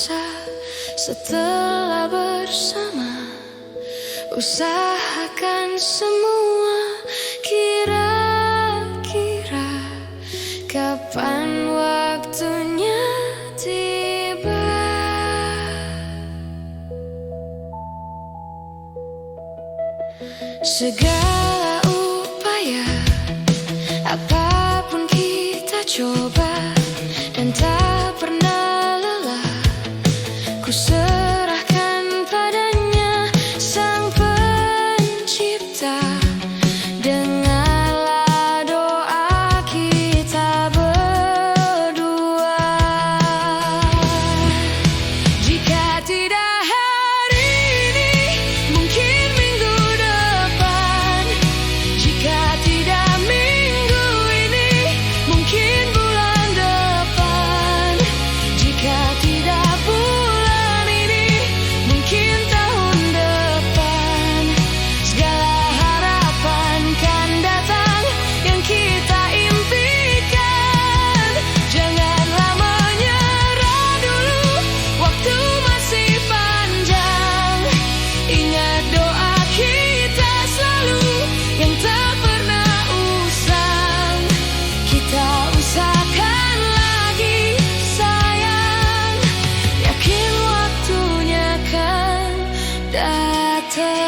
rasa setelah bersama. Usahakan semua, kira-kira kapan waktunya tiba. Segala upaya, apapun kita coba, dan tak pernah lelah. Ku serahkan padanya, Sang Pencipta. Dengarlah doa kita berdua. Jika tidak hari ini, mungkin minggu depan. Jika tidak minggu ini, mungkin bulan depan. Jika tidak bulan ini, mungkin tahun depan. Segala harapan kan datang yang kita impikan. Janganlah menyerah dulu, waktu masih panjang. Ingat doa kita selalu yang tak pernah usang. Kita usahakan lagi sayang, yakin waktunya kan datang.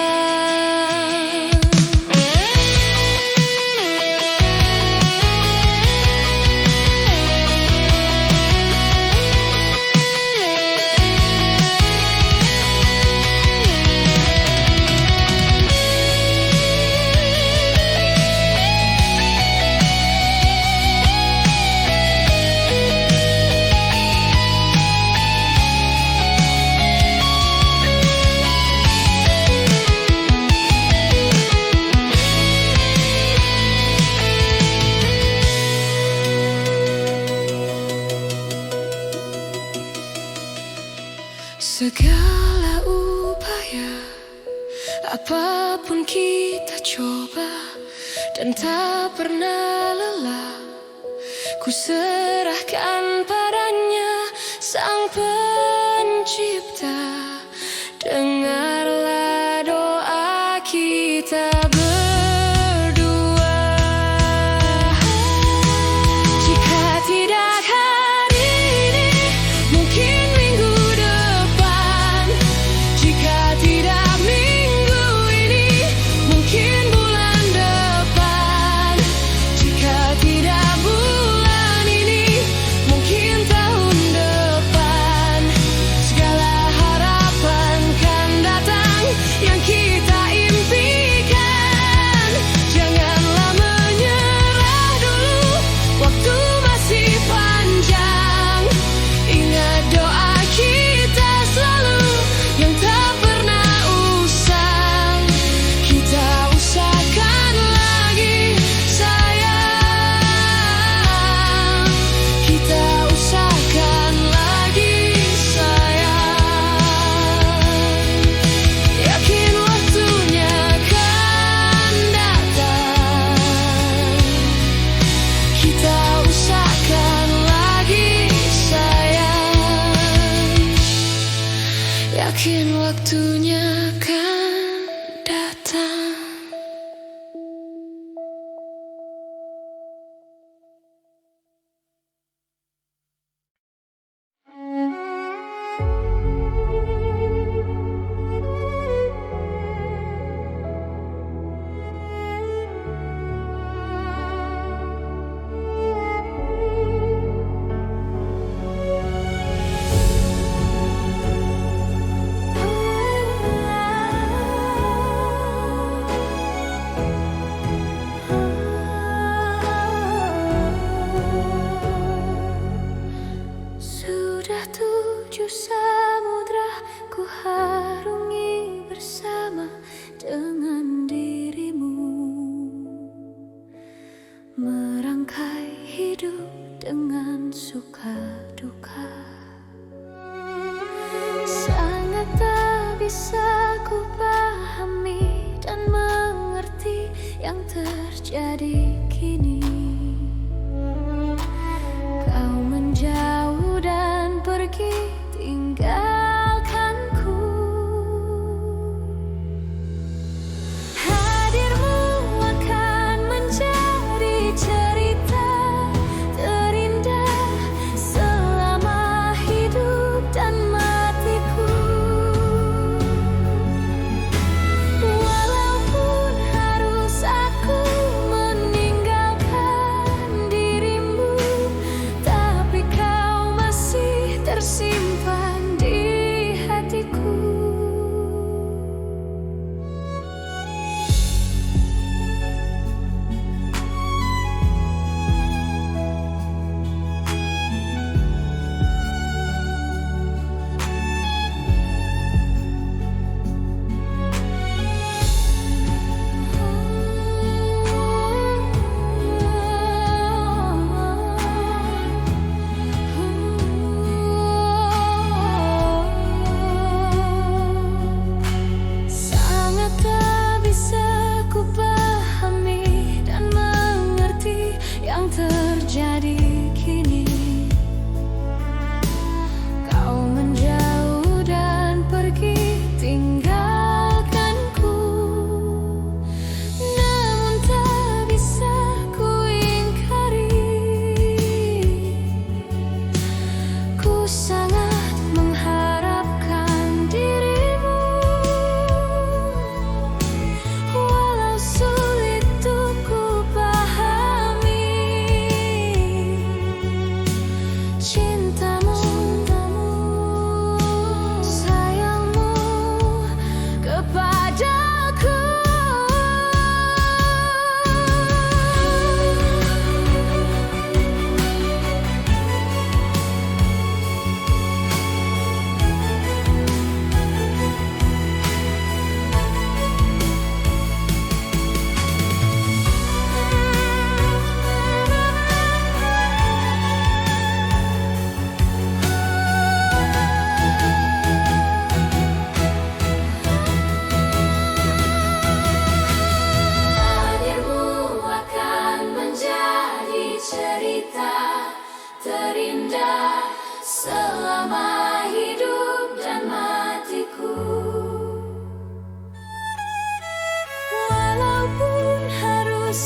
Segala upaya, apapun kita coba, dan tak pernah lelah. Ku serahkan padanya, Sang Pencipta. Dengarlah doa kita berdua. Jika tidak hari ini, mungkin minggu depan. Jika tidak minggu ini, mungkin bulan depan. Jika tidak bulan ini, mungkin tahun depan. Segala harapan kan datang yang kita impikan. Janganlah menyerah dulu, waktu masih panjang. Ingat doa kita selalu yang tak pernah usang. Kita usahakan lagi sayang. Kita usahakan lagi sayang. Yakin waktunya kan datang. Kita usahakan lagi sayang. Yakin waktunya kan datang. Sudah 7 samudra ku harungi bersama dengan dirimu. Merangkai hidup dengan suka duka. Sangat tak bisa ku pahami dan mengerti yang terjadi kini. Kau menjauh dan pergi tinggal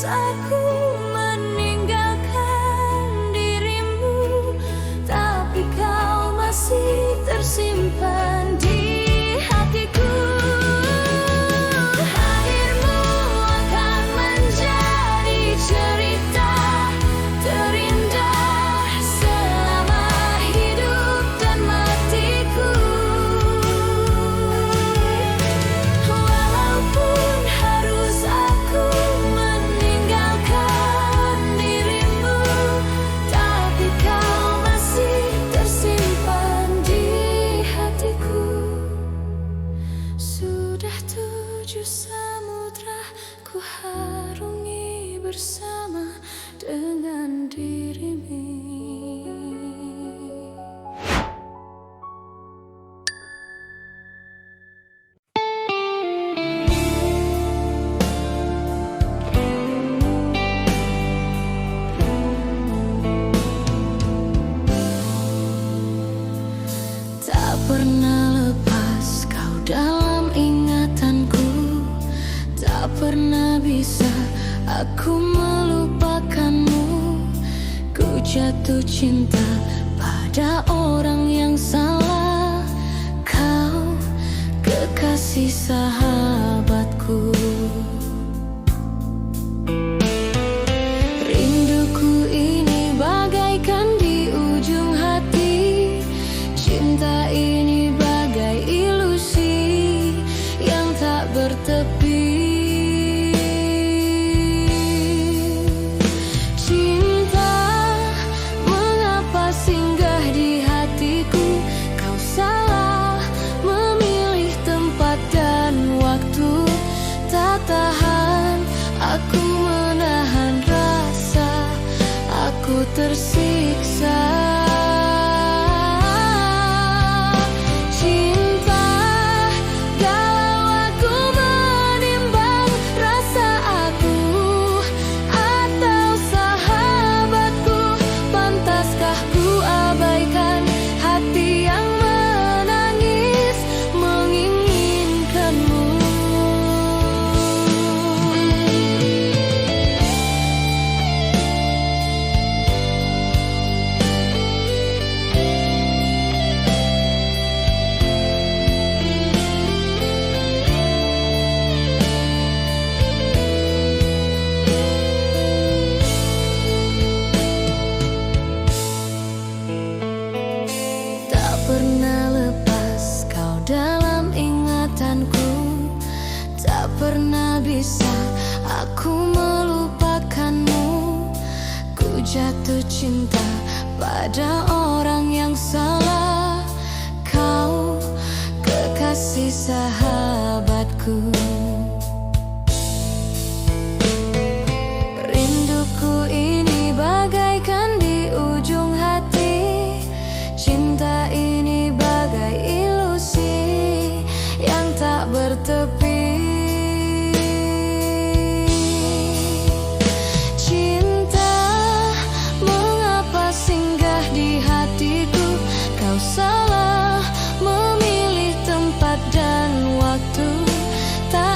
harus aku meninggalkan dirimu, tapi kau masih tersimpan di hatiku. Akhirmu akan menjadi cerita terindah selama hidup dan matiku. Walaupun harus aku meninggalkan dirimu, tapi kau masih tersimpan di hatiku. Sudah 7 samudra ku harungi bersama dengan dirimu. Tak pernah lepas kau dalam ingatanku, tak pernah bisa aku melupakanmu. Ku jatuh cinta pada orang yang salah, kau kekasih sahabatku. Rinduku ini bagaikan di ujung hati, cinta ini bagai ilusi yang tak bertepi. Cinta, mengapa singgah di hatiku? Kau salah memilih tempat dan waktu. Tak tahan aku menahan rasa, aku tersiksa. Cinta, kalau aku menimbang rasa aku atau sahabatku, pantaskah ku abaikan hati yang menangis menginginkanmu? Tak pernah lepas kau dalam ingatanku, tak pernah bisa aku melupakanmu. Ku jatuh cinta pada orang yang salah, kau kekasih sahabatku. Rinduku ini bagaikan di ujung hati, cinta ini bagai ilusi yang tak bertepi. Cinta, mengapa singgah di hatiku? Kau salah memilih tempat dan waktu. Tak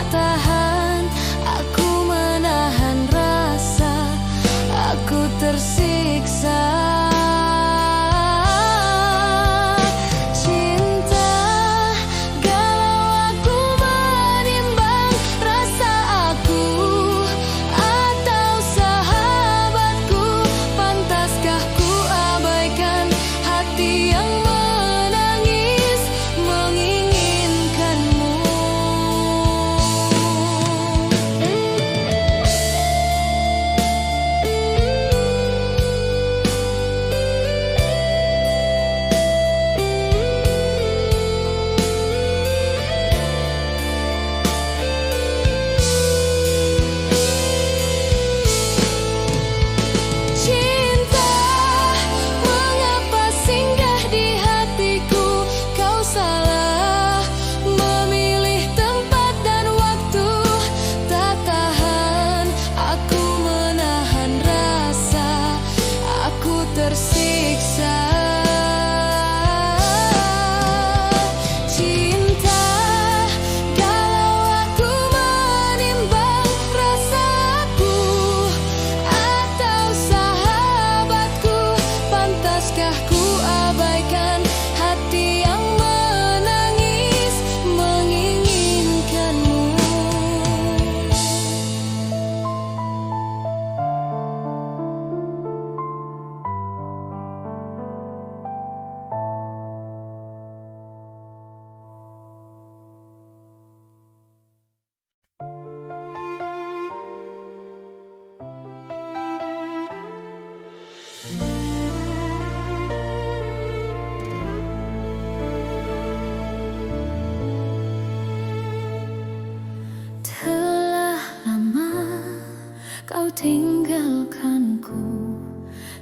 tinggalkanku,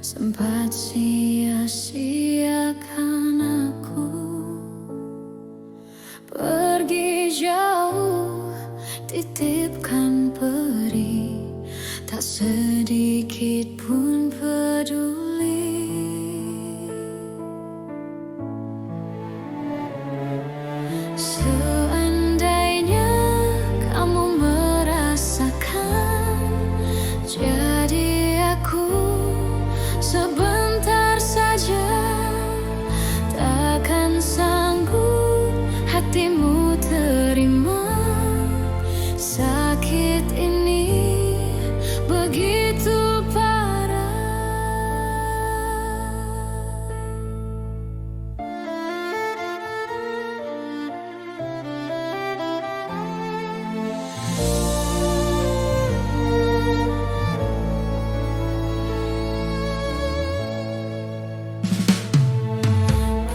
sempat sia-siakan aku. Pergi jauh, titipkan peri, tak sedikit pun peduli. Seandainya kamu merasakan, jadi aku sebentar saja. Takkan sanggup hatimu terima sakit ini begitu parah.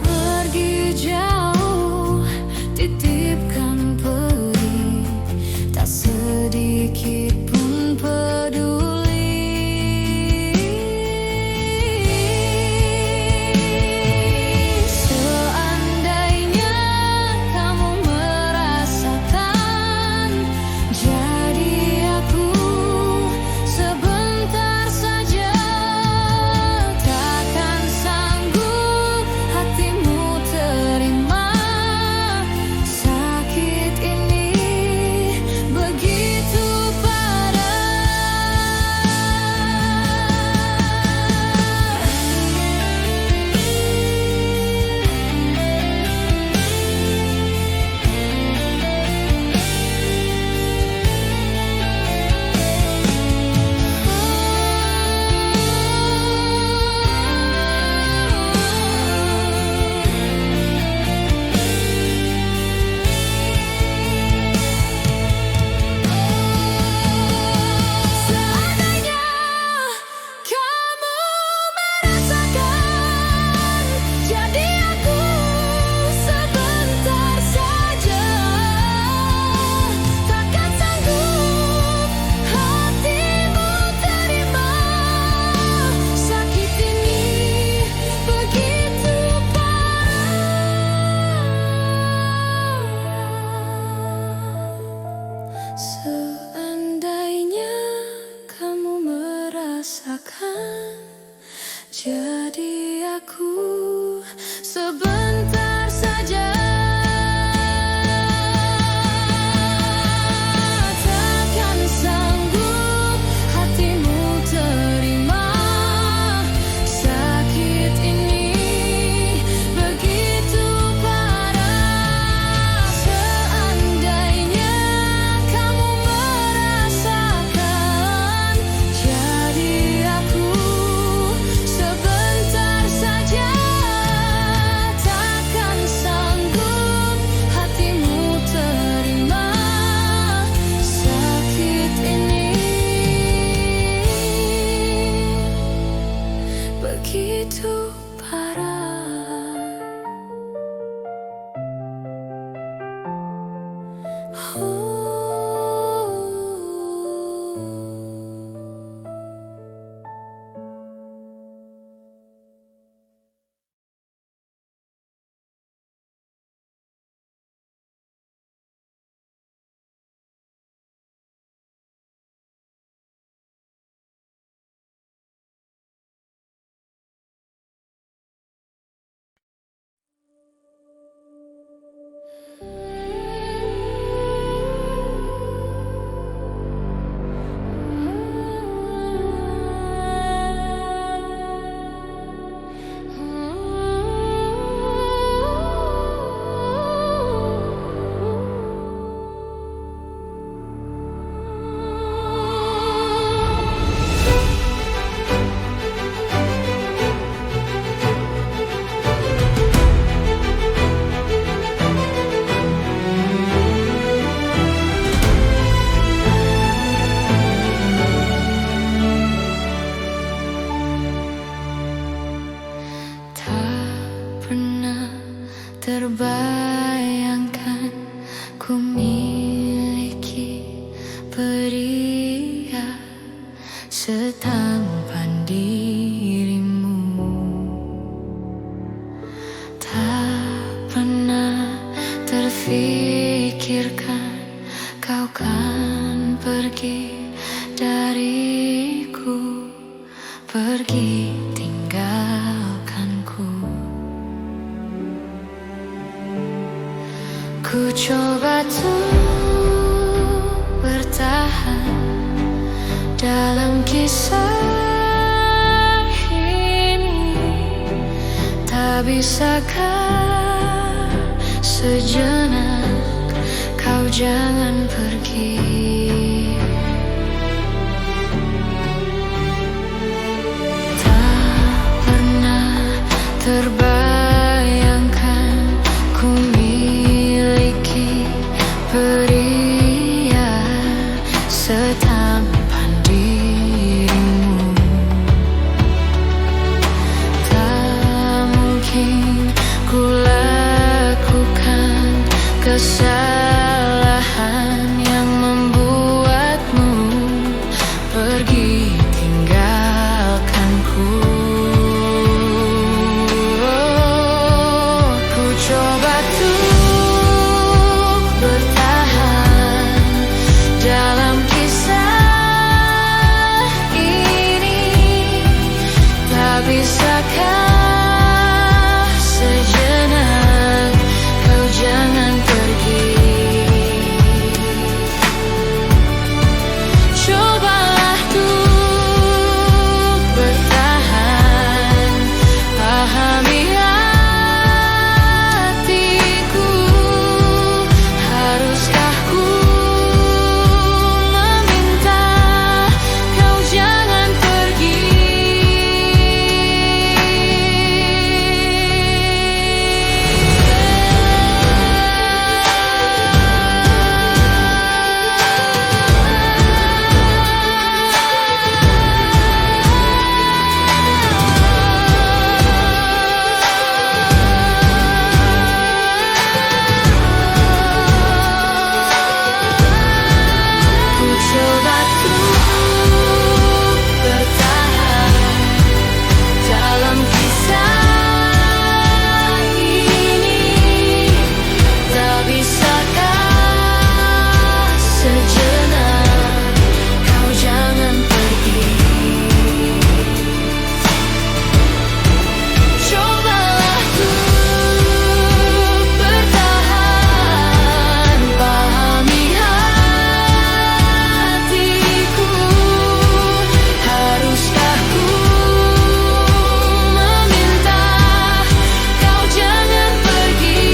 Pergi jauh, titipkan peri, tak sedikit pun peduli. Seandainya kamu merasakan, jadi aku sebentar saja. Takkan sanggup hatimu terima sakit ini begitu seandainya kamu merasakan, jadi aku sebentar saja. Takkan sanggup hatimu terima sakit ini begitu parah. Seandainya kamu merasakan, jadi aku sebentar saja. Takkan sanggup hatimu terima sakit ini begitu parah. Seandainya kamu merasakan, jadi aku sebentar saja. Takkan sanggup hatimu terima sakit ini begitu parah. terfikirkan kau kan pergi dariku, pergi tinggalkanku. Ku coba tuh bertahan dalam kisah ini, tak bisakah sejenak kau jangan pergi. Tak pernah terbayangkan ku miliki pria setampan dirimu. Tak mungkin ku lakukan kesalahan yang membuatmu pergi tinggalkanku. Ku coba untuk bertahan dalam kisah ini, tak bisakah sejenak kau jangan pergi. Cobalah untuk bertahan, pahami hatiku. Haruskah ku meminta kau jangan pergi. Ku coba untuk bertahan dalam kisah ini, tak bisakah sejenak kau jangan pergi. Cobalah untuk bertahan, pahami hatiku. Haruskah ku meminta kau jangan pergi.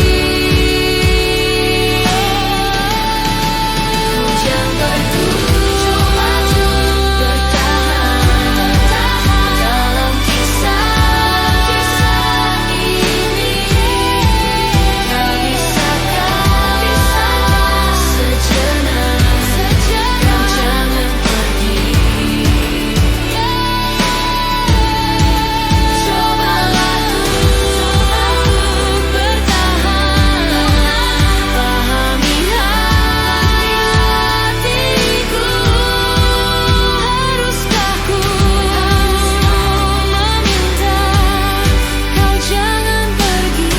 Ku jangan coba untuk bertahan dalam kisah ini, tak bisakah sejenak kau jangan pergi. Cobalah untuk bertahan, pahami hatiku. Haruskah ku meminta kau jangan pergi.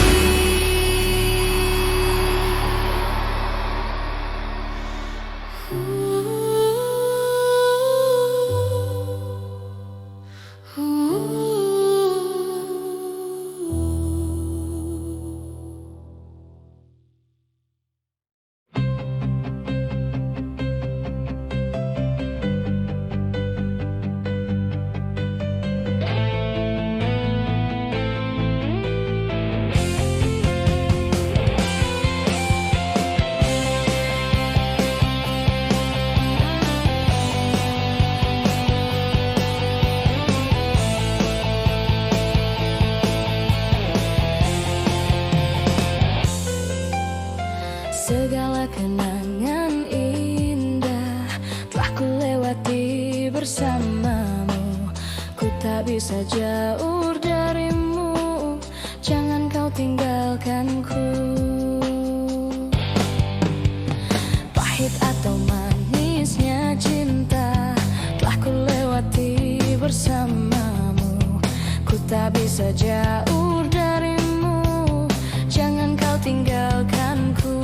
Segala kenangan indah telah ku lewati bersamamu. Ku tak bisa jauh darimu, jangan kau tinggalkanku. Pahit atau manisnya cinta telah ku lewati bersamamu. Ku tak bisa jauh darimu, jangan kau tinggalkanku.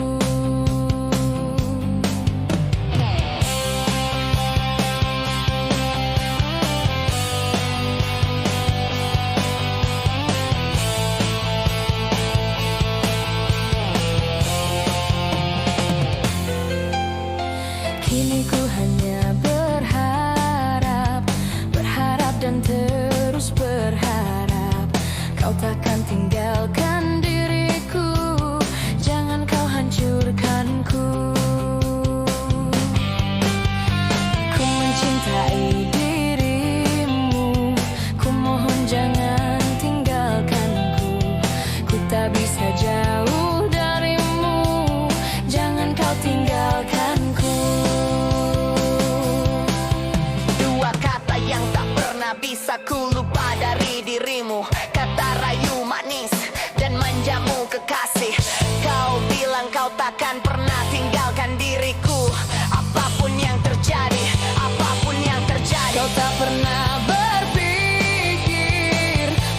takkan pernah tinggalkan diriku. Apapun yang terjadi, apapun yang terjadi. Kau tak pernah berpikir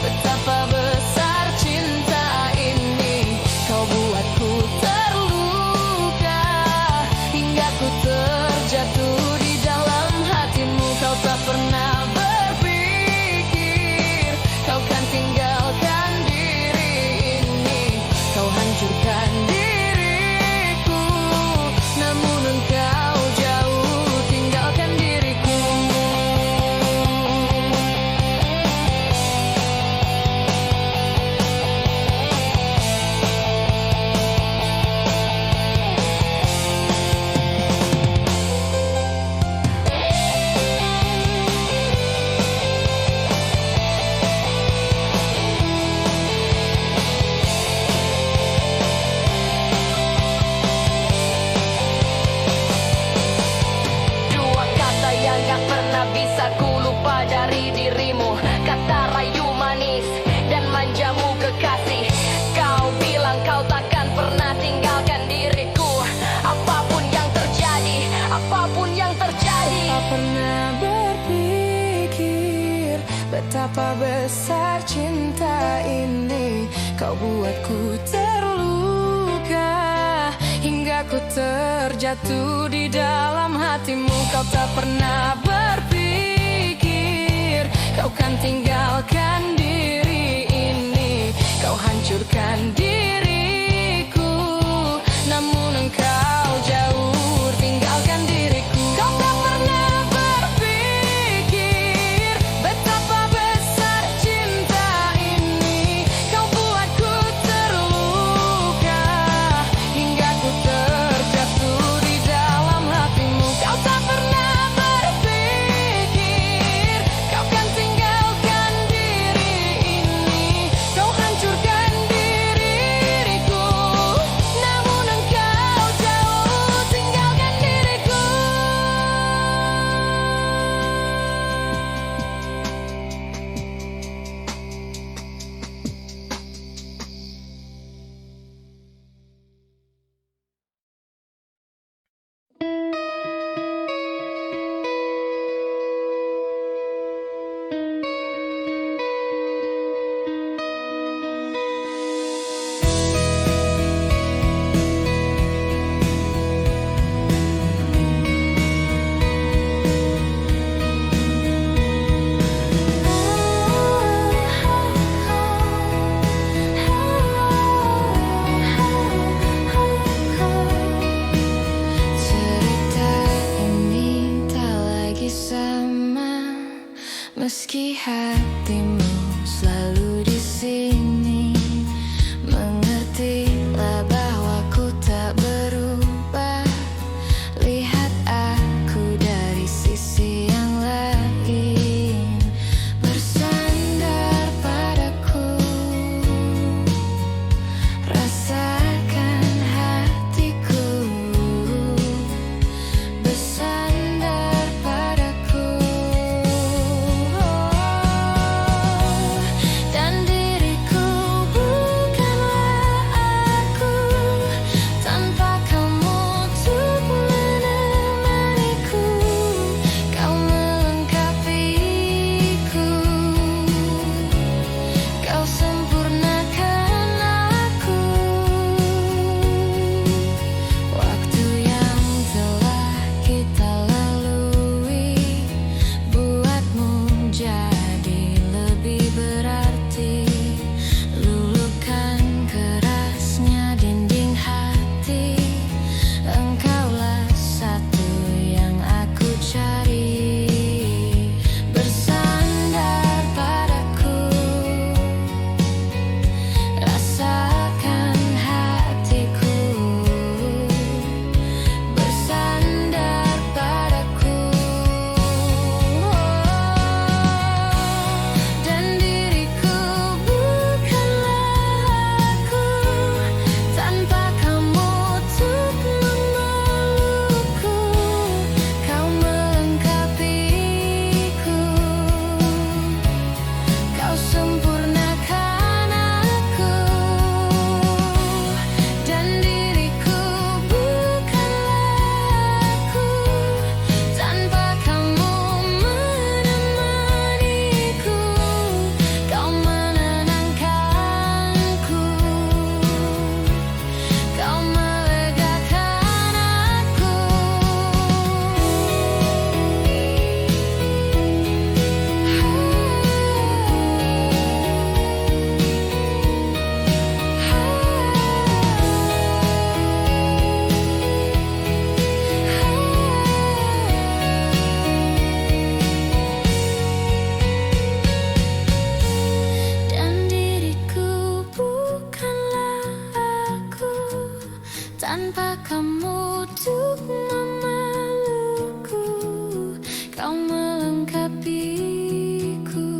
betapa besar cinta ini. Kau buatku terluka hingga ku terjatuh di dalam hatimu. Kau tak pernah berpikir kau kan tinggalkan diri ini. Kau hancurkan diriku, namun engkau jauh tinggalkan diriku. Dua kata yang gak pernah bisa ku lupa dari dirimu. Kata rayu manis dan manjamu kekasih. Kau bilang kau takkan pernah tinggalkan diriku. Apapun yang terjadi, apapun yang terjadi. Tak pernah berpikir betapa besar cinta ini. Kau buatku terluka hingga ku terjatuh di dalam hatimu. Kau tak pernah berpikir kau kan tinggalkan diri ini. Kau hancurkan diriku, namun engkau jauh tinggalkan diriku. Kau tak pernah berpikir betapa besar cinta ini. Kau buatku terluka hingga ku terjatuh di dalam hatimu. Kau tak pernah berpikir kau kan tinggalkan diri ini. Kau hancurkan diriku, tanpa kamu untuk memelukku, kau melengkapiku,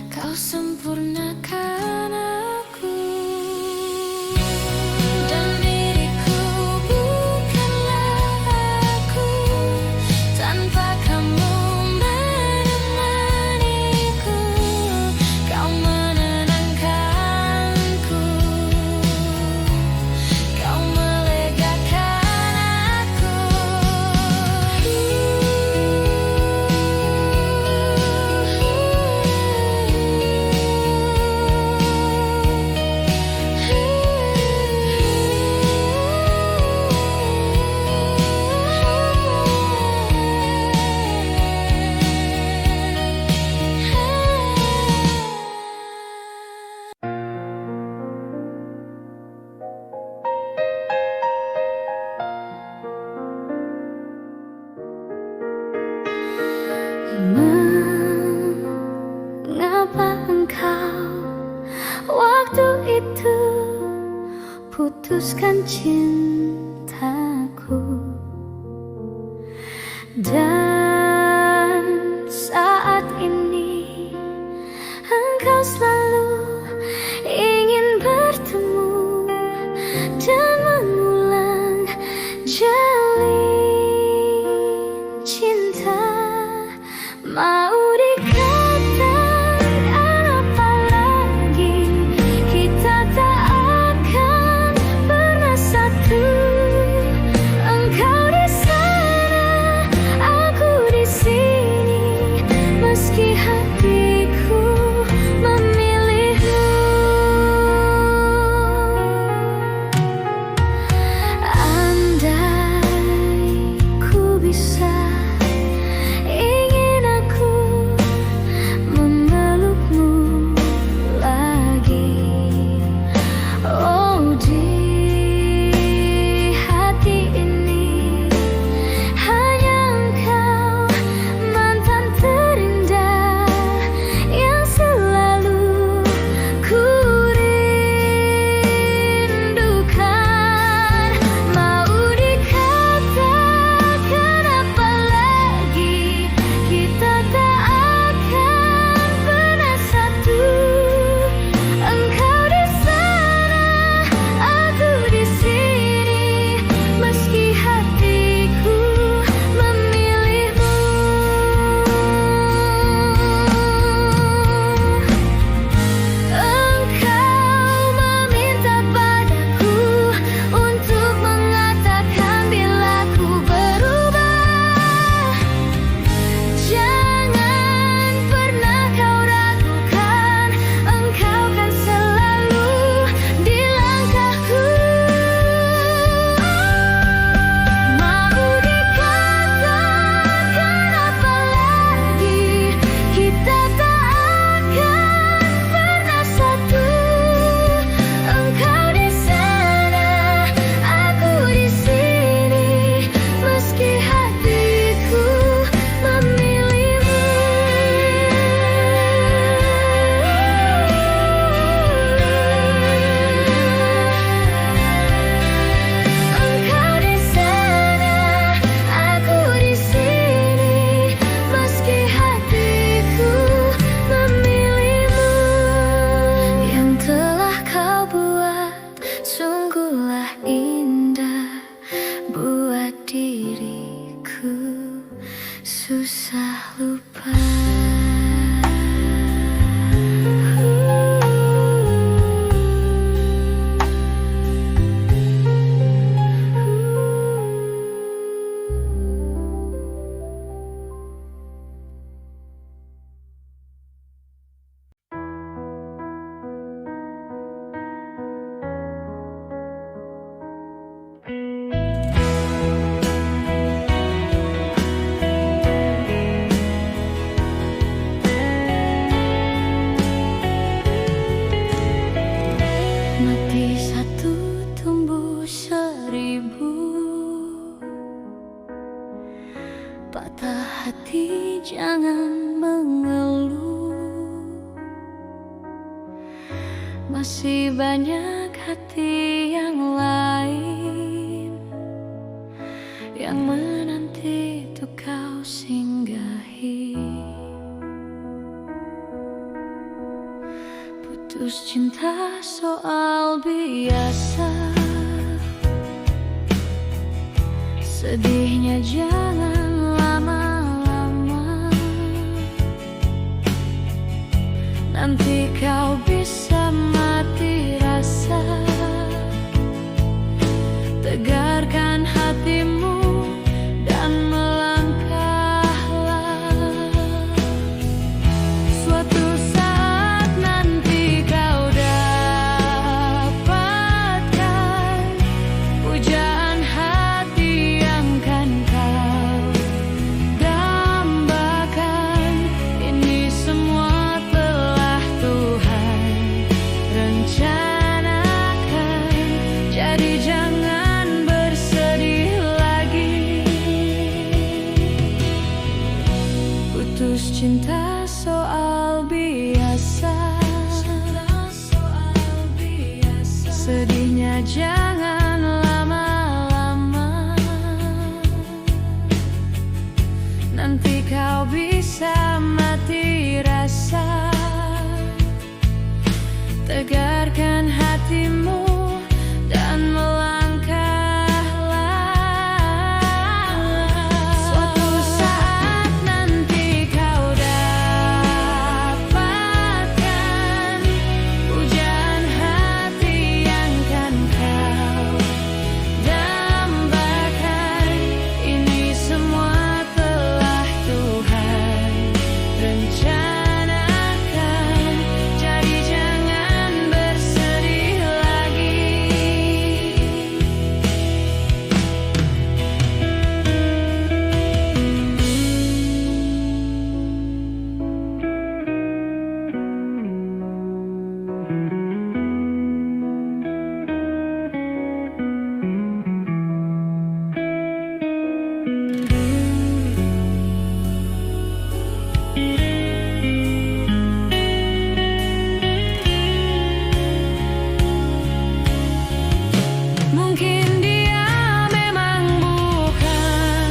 kau sempurnakan aku. Dan diriku bukanlah aku tanpa kamu menemaniku, kau menenangkanku, kau melegakan aku. Mengapa engkau waktu itu putuskan cintaku, dan saat ini engkau selalu ingin bertemu dan mengulang jalin cinta. Mau dikatakan apa lagi, kita tak akan pernah satu. Engkau di sana, aku di sini, meski hatiku memilihmu. Andai ku bisa, ingin aku memelukmu lagi. Oh, di hati ini hanya engkau, mantan terindah yang selalu ku rindukan. Mau dikatakan apa lagi, kita tak akan pernah satu. Engkau di sana, aku di sini, meski hatiku memilihmu. Engkau meminta padaku untuk mengatakan bila ku berubah. Jangan pernah kau ragukan, engkau kan selalu di langkahku. Mau dikatakan apa lagi, kita tak akan pernah satu. Engkau di sana, aku di sini, meski hatiku memilihmu. Engkau di sana, aku di sini, meski hatiku memilihmu. Yang telah kau buat sungguhlah indah, buat diriku susah lupa. Mati satu, tumbuh seribu. Patah hati jangan mengeluh, masih banyak hati yang lain yang menanti untuk kau singgahi. Putus cinta soal biasa, sedihnya jangan lama-lama. Nanti kau bisa mati rasa. Tegarkan hatimu dan melangkahlah. Suatu saat nanti kau dapatkan pujaan hati yang kan kau dambakan. Ini semua telah Tuhan rencanakan, jadi jangan bersedih lagi. Putus cinta soal biasa, sedihnya jangan lama-lama. Nanti kau bisa mati rasa. Tegarkan hatimu dan melangkahlah. Suatu saat nanti kau dapatkan pujaan hati yang kan kau dambakan. Ini semua telah Tuhan rencanakan, jadi jangan bersedih lagi. Mungkin dia memang bukan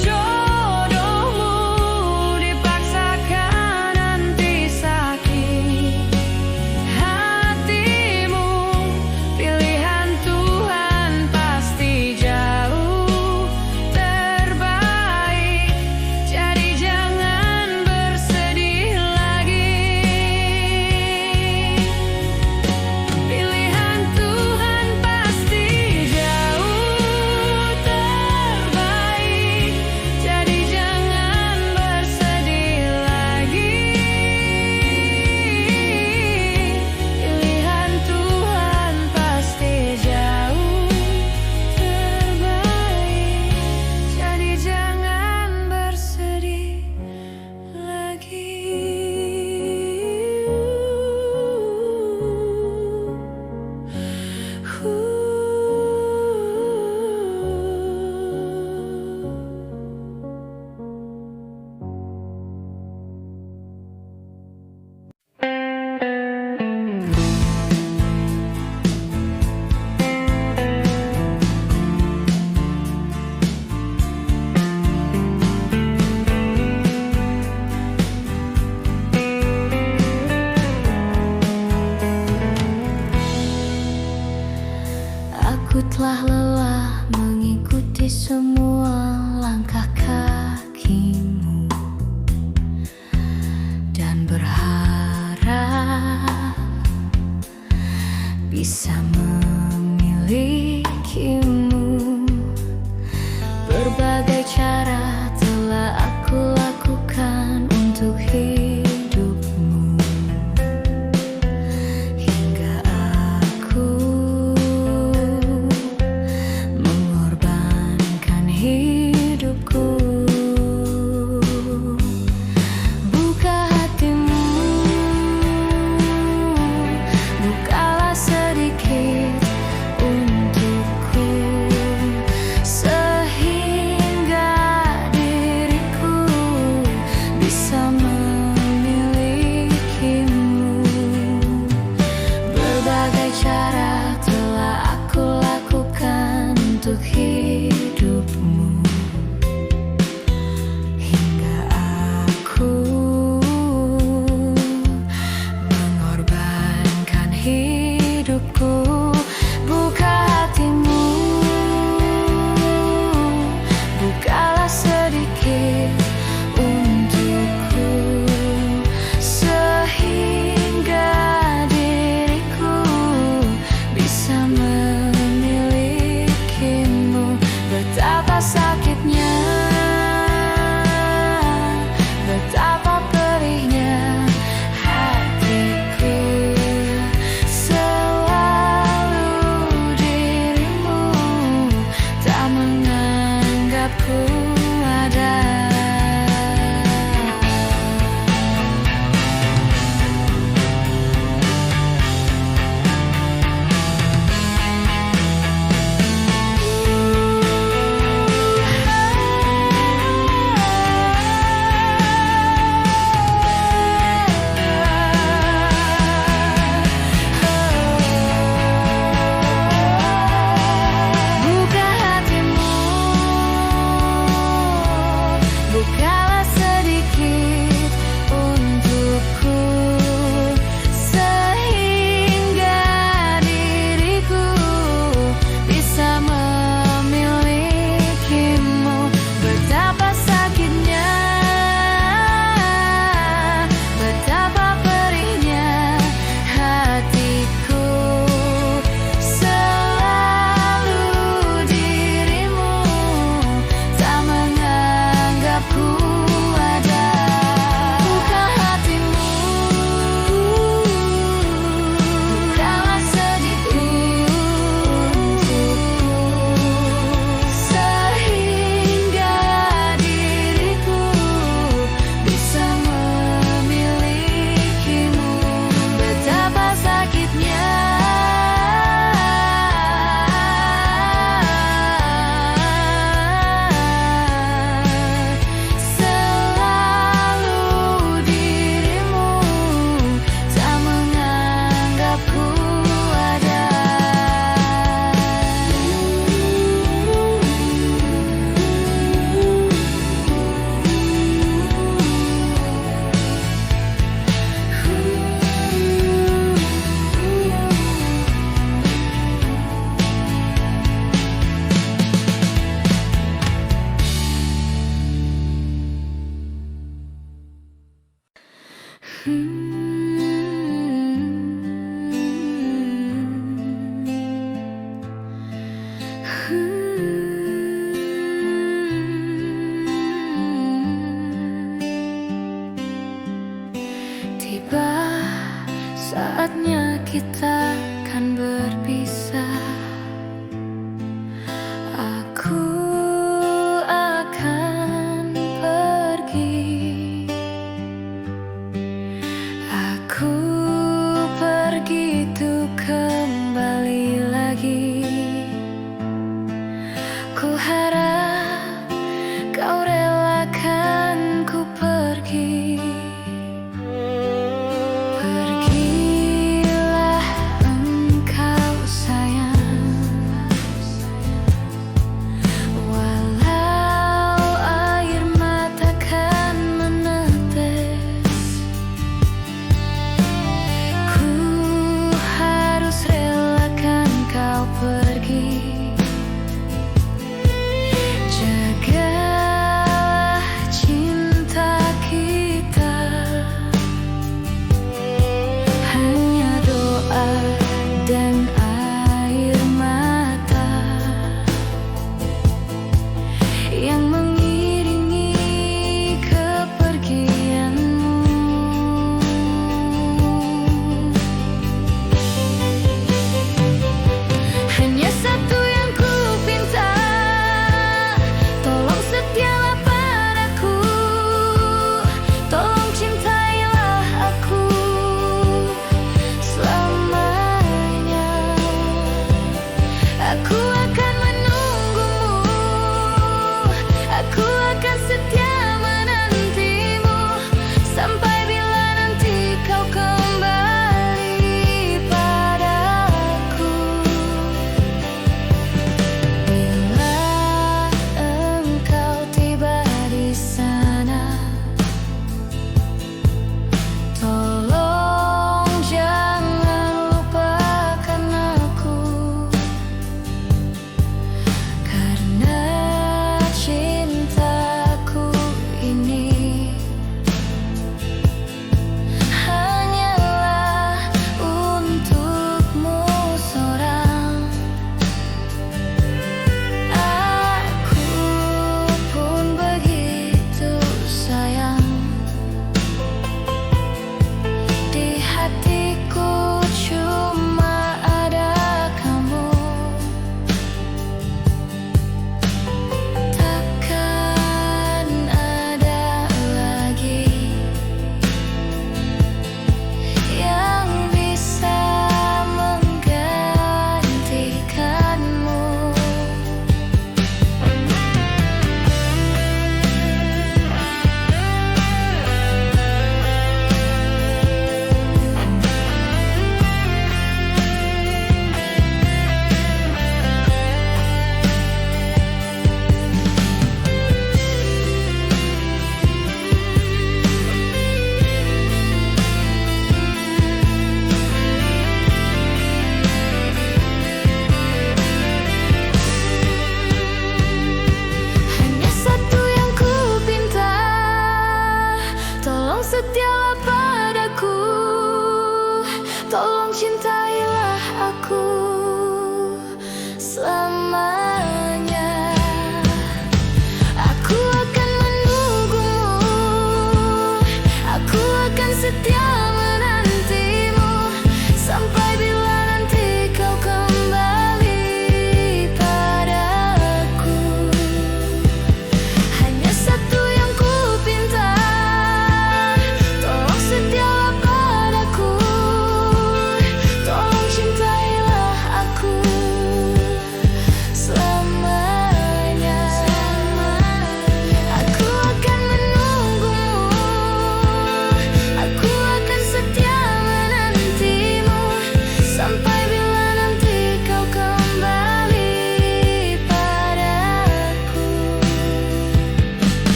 jodohmu, dipaksakan nanti sakit hatimu. Pilihan Tuhan pasti jauh terbaik, jadi jangan bersedih lagi. Pilihan Tuhan pasti jauh terbaik, jadi jangan bersedih lagi. Pilihan Tuhan pasti jauh terbaik, jadi jangan bersedih lagi. Aku telah lelah mengikuti semua langkah kakimu dan berharap bisa memilikimu. Berbagai cara telah aku lakukan untuk hidupmu, hingga aku mengorbankan hidupku. Buka hatimu, bukalah sedikit untukku, sehingga di Tiba saatnya kita kan berpisah. Aku akan pergi. Aku pergi tuh kembali lagi. Ku harap kau relakan ku pergi. Pergilah engkau sayang, walau air mata kan menetes. Ku harus relakan kau pergi. Jagalah cinta kita, hanya doa dan air mata yang mengiringi kepergianmu. Hanya satu yang ku pinta, tolong setialah padaku, tolong cintailah aku selamanya. Aku akan menunggumu, aku akan setia menantimu, sampai bila nanti kau kembali padaku. Bila engkau tiba di sana, tolong jangan lupakan aku.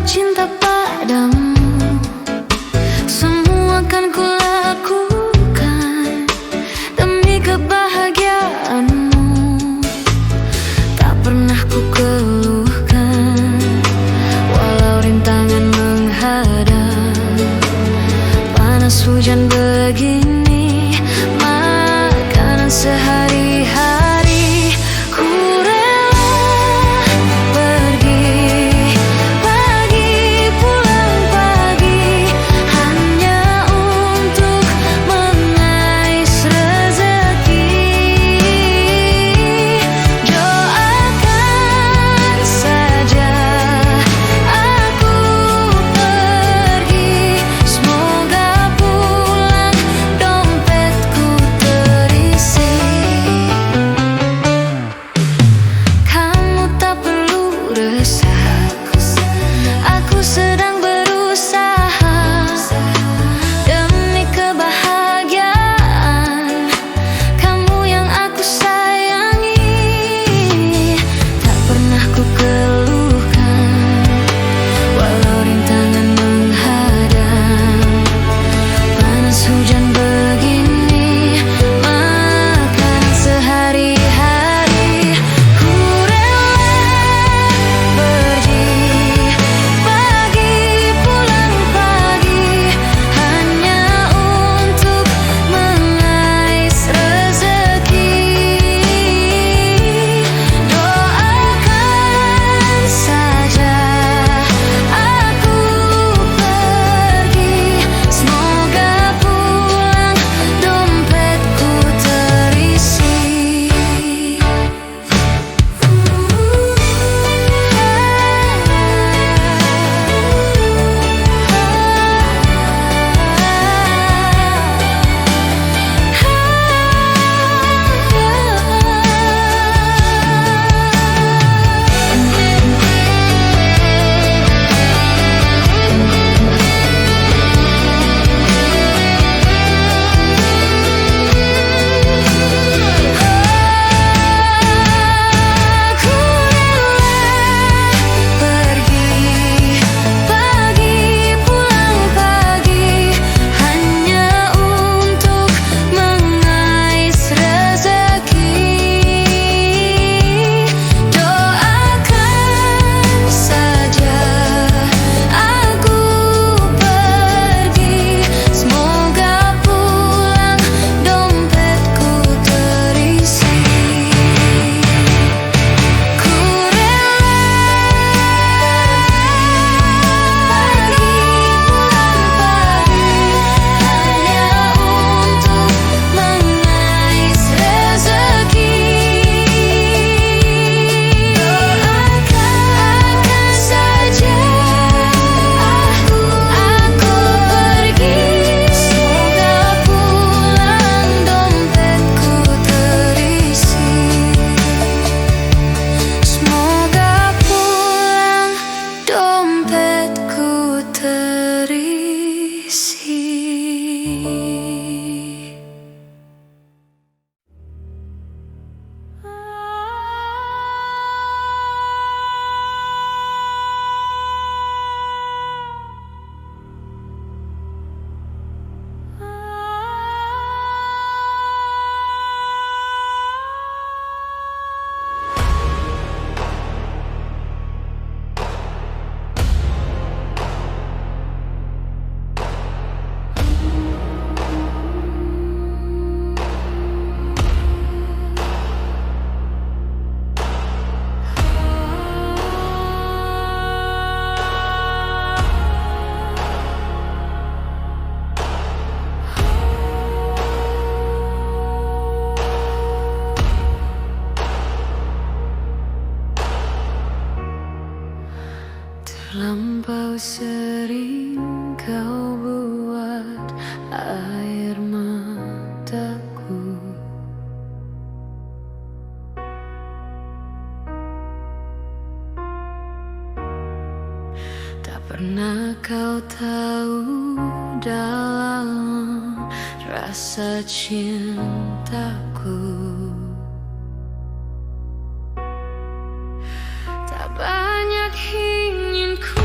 cinta padamu. Semua akan kulakukan demi kebahagiaanmu. Tak pernah ku keluhkan walau rintangan menghadang. Panas hujan begini, makanan sehari-hari. Ku rela pergi pagi, pulang pagi, hanya untuk mengais rezeki. Doakan saja aku pergi, semoga pulang dompetku terisi. Kamu tak perlu resah, aku sedang berusaha demi kebahagiaan kamu yang aku sayangi. Tak pernah ku keluhkan walau rintangan menghadang. Panas hujan begini, makanan sehari-hari. Ku rela pergi pagi, pulang pagi, hanya untuk mengais rezeki. Doakan saja aku pergi, semoga pulang dompetku terisi. Aku rela pergi pagi, pulang pagi, hanya untuk mengais rezeki. Doakan saja aku pergi, semoga pulang dompetku terisi. Ku semoga pulang dompetku terisi. Terlampau sering kau buat air mataku. Tak pernah kau tahu dalam rasa cintaku. Tak banyak ingin ku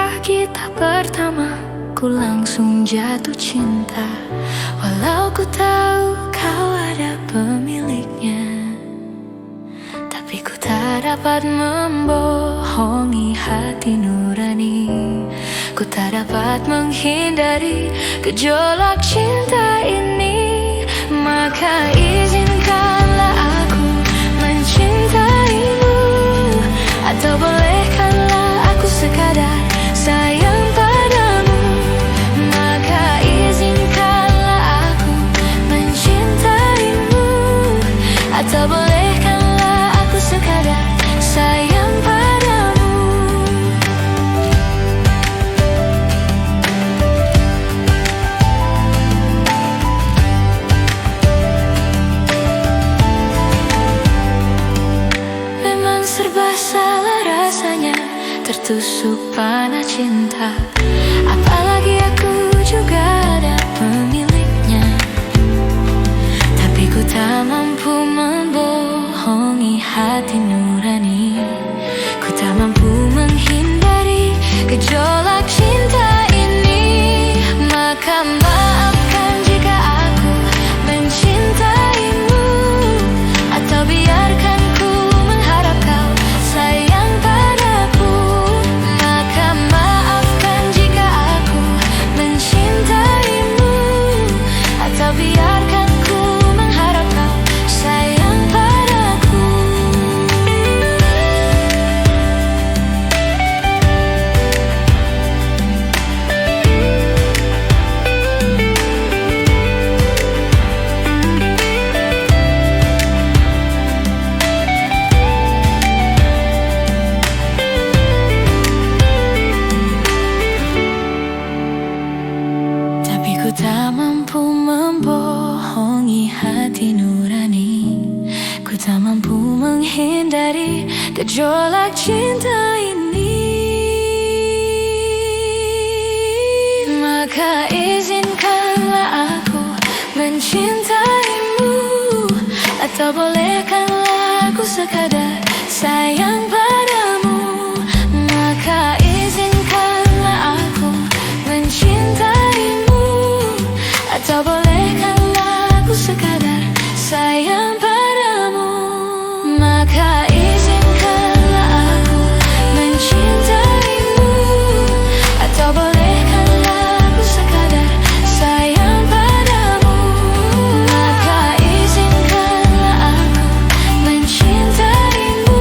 langkah kita pertama, ku langsung jatuh cinta. Walau ku tahu kau ada pemiliknya, tapi ku tak dapat membohongi hati nurani. Ku tak dapat menghindari gejolak cinta ini. Maka izinkanlah aku mencintaimu, atau bolehkanlah aku sekadar sayang padamu. Maka izinkanlah aku mencintaimu, atau bolehkanlah aku sekadar sayang padamu. Memang serba salah rasanya tertusuk panah cinta, apalagi aku juga ada pemiliknya. Tapi ku tak mampu membohongi hati nurani. Ku tak mampu menghindari gejolak cinta ini. Maka maafkan jika aku mencintaimu, atau biarkan ku mengharap kau sayang padaku. Maka maafkan jika aku mencintaimu, atau biarkan ku mengharap kau sayang padaku. Tapi ku tak mampu membohongi hati nurani. Ku tak mampu menghindari gejolak cinta ini. Maka izinkanlah aku mencintaimu, atau bolehkanlah aku sekadar sayang padamu. Maka izinkanlah aku mencintaimu, atau bolehkanlah aku sekadar sayang padamu. Maka izinkanlah aku mencintaimu, atau bolehkanlah aku sekadar sayang padamu. Maka izinkanlah aku mencintaimu,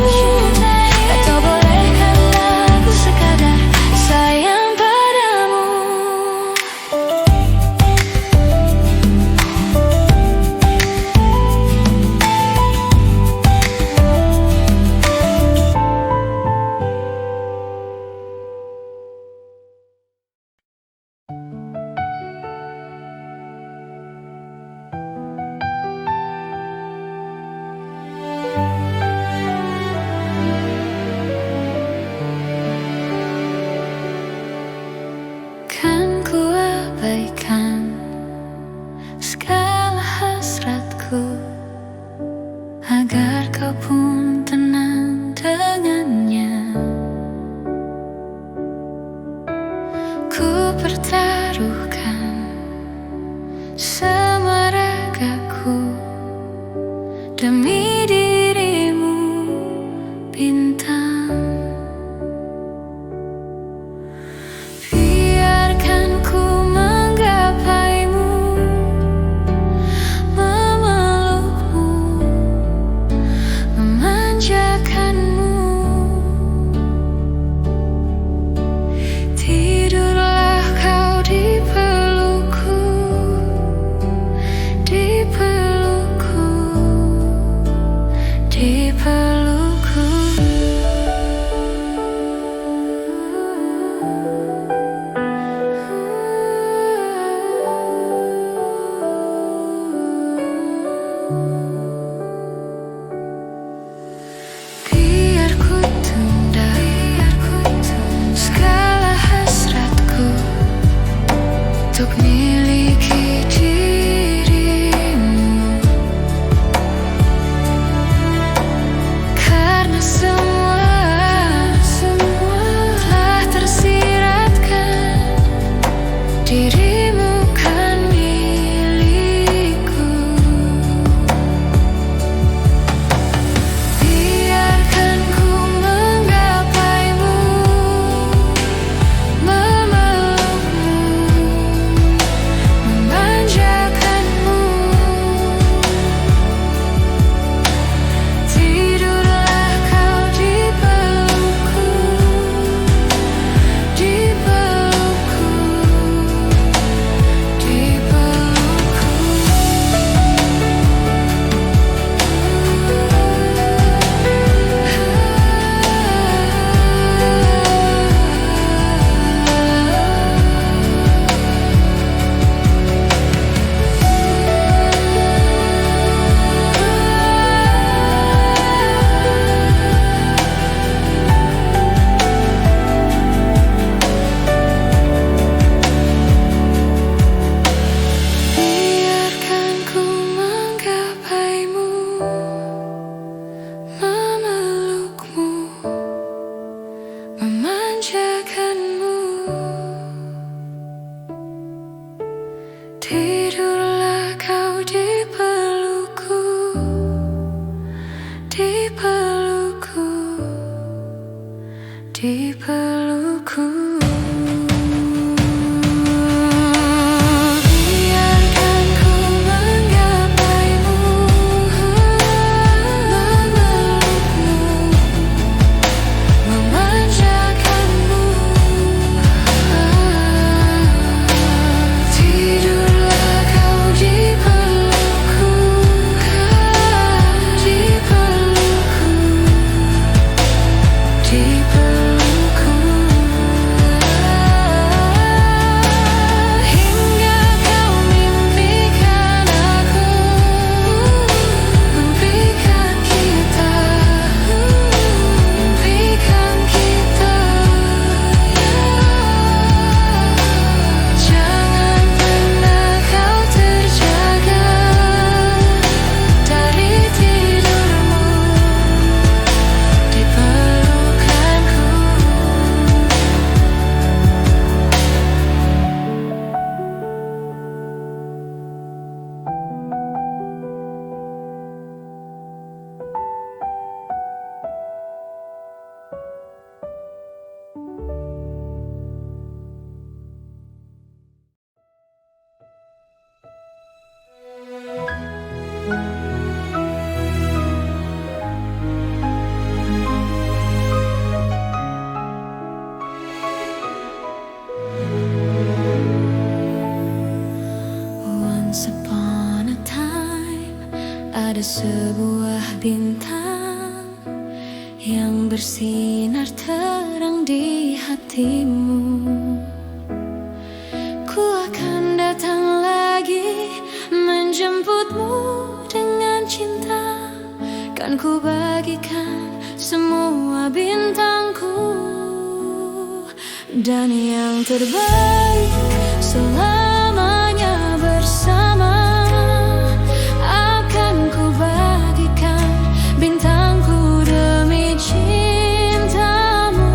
sebuah bintang yang bersinar terang di hatimu. Ku akan datang lagi menjemputmu dengan cinta. Kan ku bagikan semua bintangku dan yang terbaik selamanya bersama. Akan ku bagikan bintangku demi cintamu.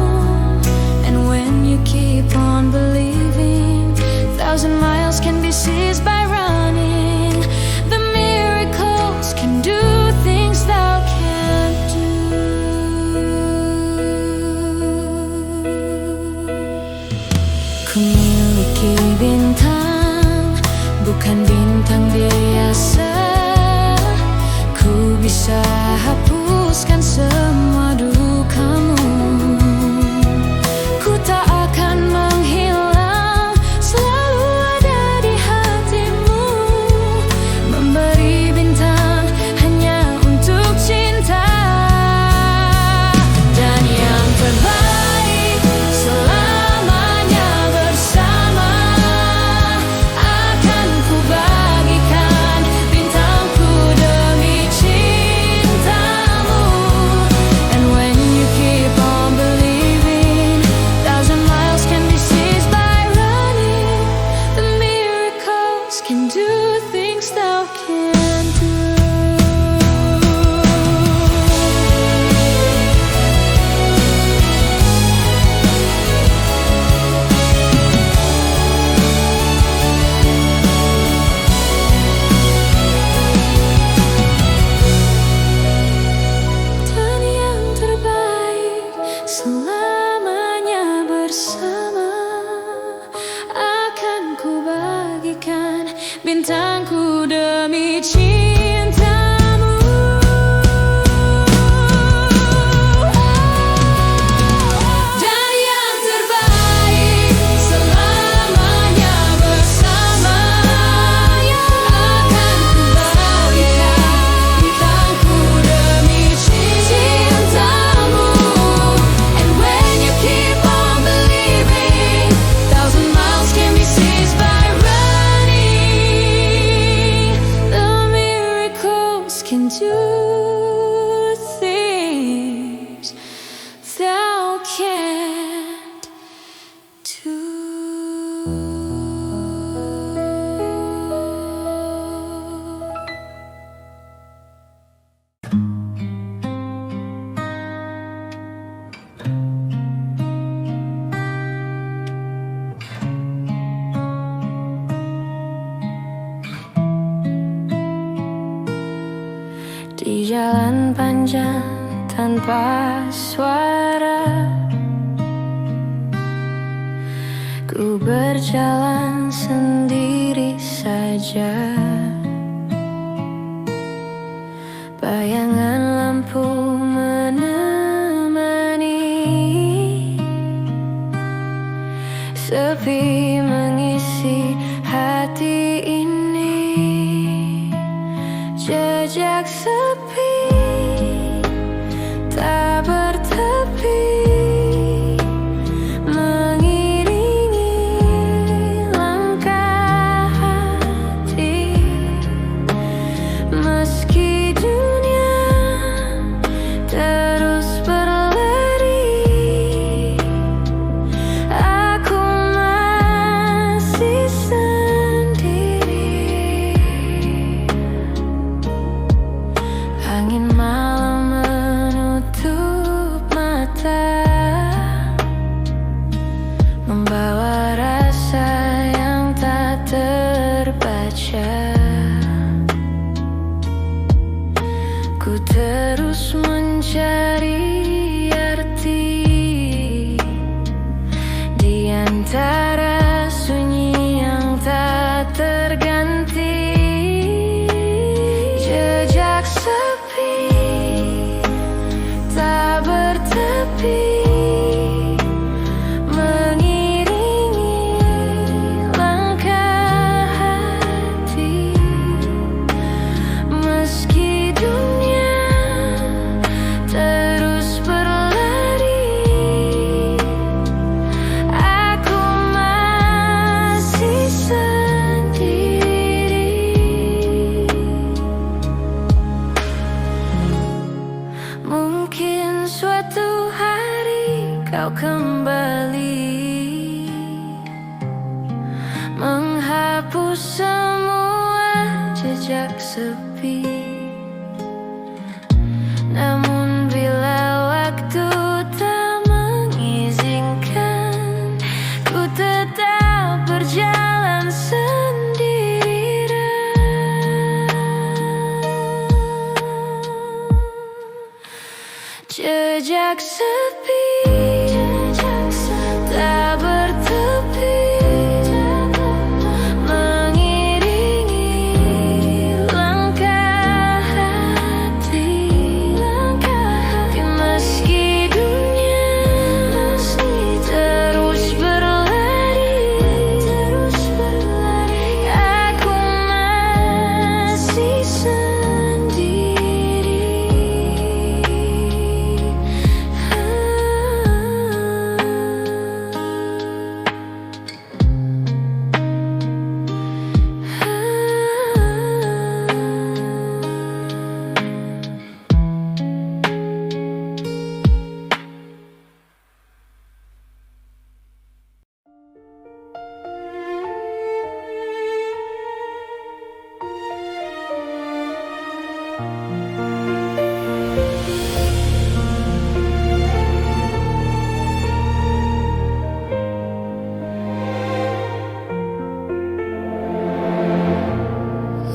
And when you keep on believing, 1,000 miles can be seized by running. The miracles can do things thou can't do. Ku miliki bintang, bukan bintang biasa. Ku bisa hapuskan semua dukamu. Ku tak akan menghilang, selalu ada di hatimu. Memberi bintang hanya untuk cinta. Dan yang terbaik selamanya bersama. Akan ku bagikan bintangku demi cintamu. And when you keep on believing, 1,000 miles can be seized by running. The miracles can do things thou can't do. Dan yang terbaik selamanya bersama. Akan ku bagikan bintangku demi cintamu. Dan yang terbaik selamanya bersama. Akan ku bagikan bintangku demi cintamu. And when you keep on believing, 1,000 miles can be seized by running. The miracles can do things thou can't do. Di jalan panjang tanpa suara, ku berjalan sendiri saja. Bayangan lampu menemani, sepi mengisi hati ini. Jejak sepi tak bertepi, mengiringi langkah hati. Meski dunia terus berlari, aku masih sendiri. Angin malam menutup mata, membawa rasa yang tak terbaca. Ku terus mencari arti di antara sunyi yang tak terganti. Jejak sepi tak bertepi, mengiringi langkah hati. Meski hapus semua jejak sepi. Namun bila waktu tak mengizinkan, ku tetap berjalan sendirian. Jejak sepi tak bertepi, mengiringi langkah hati. Meski dunia terus berlari, aku masih sendiri.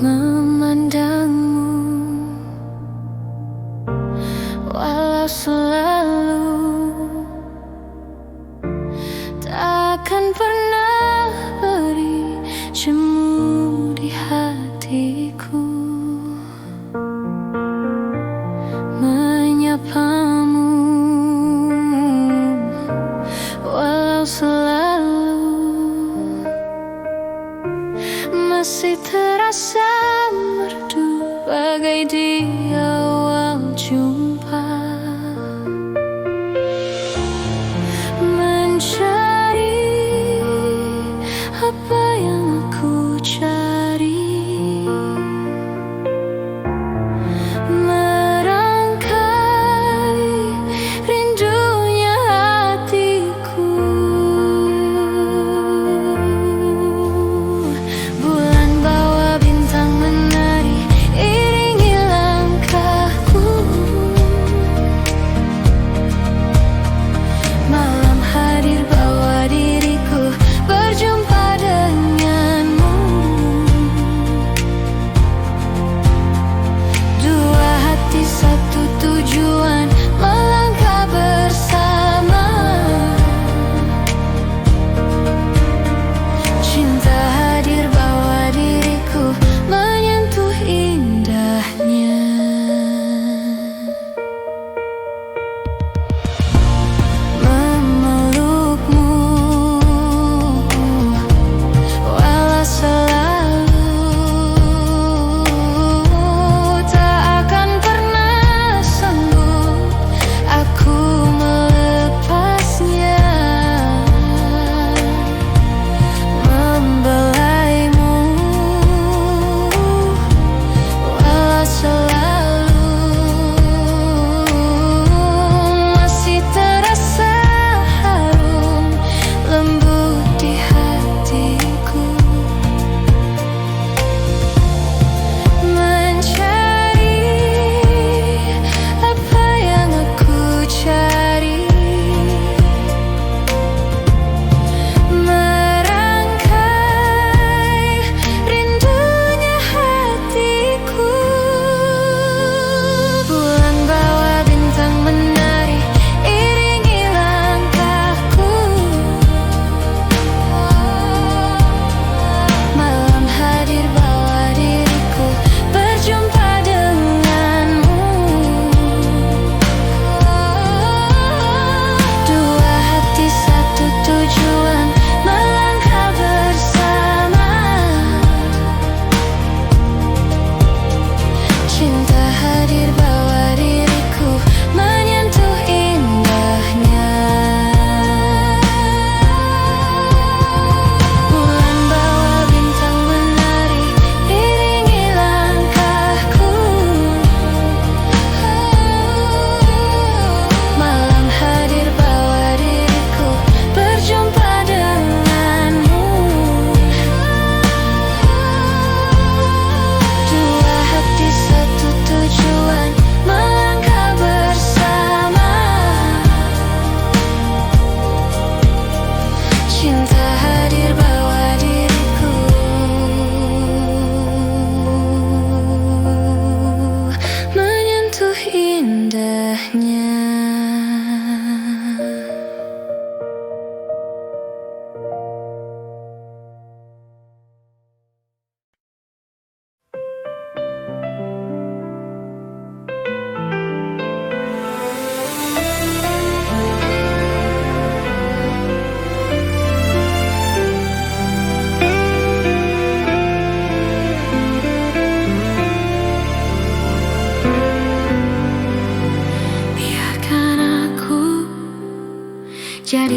Memandangmu walau selalu takkan pernah beri jemu di hatiku. Menyapamu walau selalu masih terasa merdu bagai di awal jumpa. Mencari apa yang aku cari, merangkai rindunya hatiku. Bulan bawa bintang menari, iringi langkah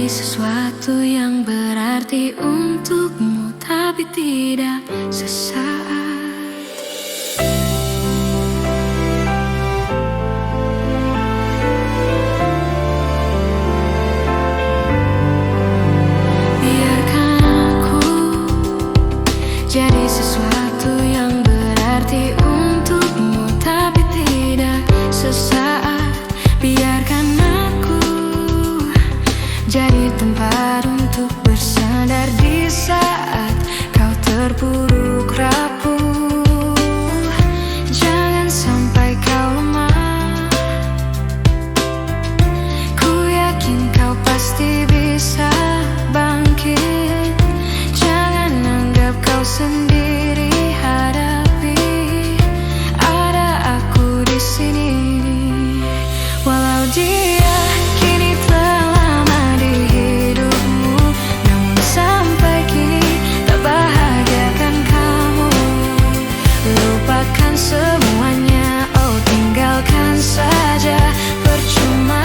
Jadi sesuatu yang berarti untukmu, tapi tidak sesaat. Biarkan aku jadi sesuatu yang berarti untukmu, tapi tidak sesaat. Biarkan aku jadi tempat untuk bersandar di saat kau terpuruk rapuh. Jangan sampai kau lemah, ku yakin kau pasti bisa bangkit. Jangan anggap kau sendiri, hadapi, ada aku di sini. Walau dia kini telah lama di hidupmu, namun sampai kini tak bahagiakan kamu. Lupakan semuanya, oh tinggalkan saja, percuma.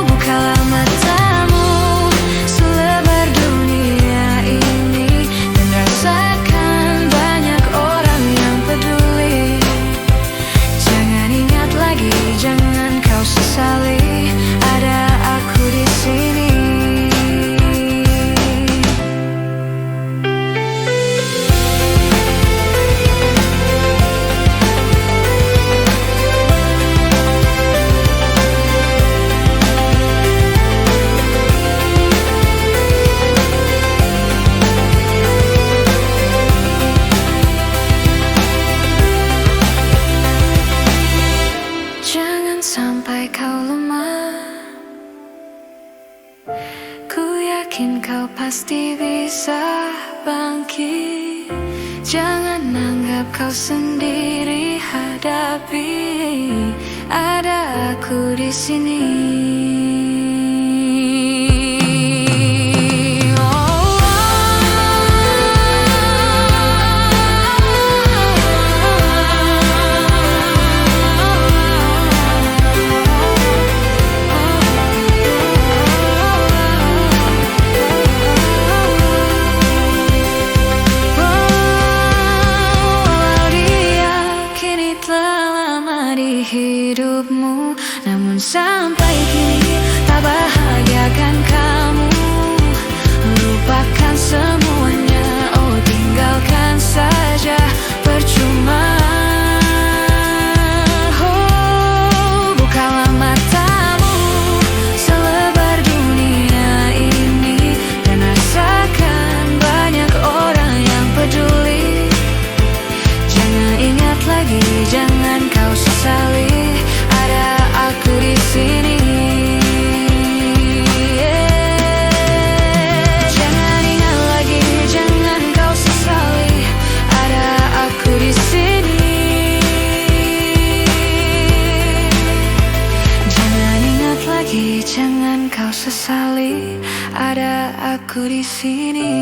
Bukalah matamu selebar dunia ini dan rasakan banyak orang yang peduli. Jangan ingat lagi, jangan kau sesali, ada aku di sini. Jangan sampai kau lemah, ku yakin kau pasti bisa bangkit. Jangan anggap kau sendiri, hadapi, ada aku di sini. Hidupmu, namun sampai kini tak bahagiakan kamu. Lupakan semuanya, oh tinggalkan saja, percuma. Bukalah matamu selebar dunia ini dan rasakan banyak orang yang peduli. Jangan ingat lagi, jangan kau sesali, ada aku di sini. Jangan ingat lagi, jangan kau sesali, ada aku di sini. Jangan ingat lagi, jangan kau sesali, ada aku di sini.